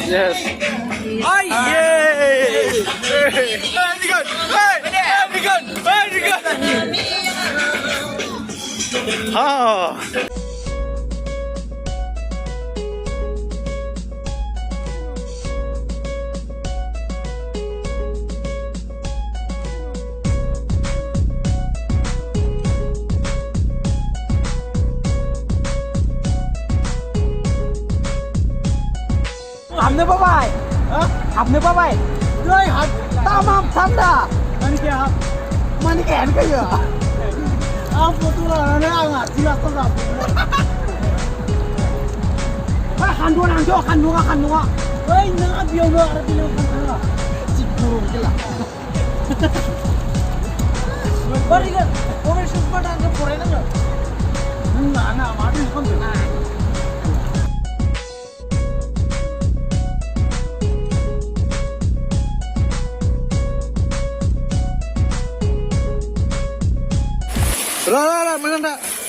Yes. Oh yeah! Very good. Very good. Very good. Ah. आपने बाबाय आपने बाबायด้วยหัดตามามทำด่ามันแกครับมันแขนก็เยอะเอาตัวเราเนี่ยเอาอ่ะที่เราต้องรับว่าขันตัวนั่งโยขันนัวเฮ้ยเนื้อเบี้ยวเนื้ออะไรเบี้ยวขันเนื้อจิบดูกันละบริการโอ้ยชุดบ้านก็ปวดเลยนะมึงหน้ามาดิคนเดียว Rara, mana nak?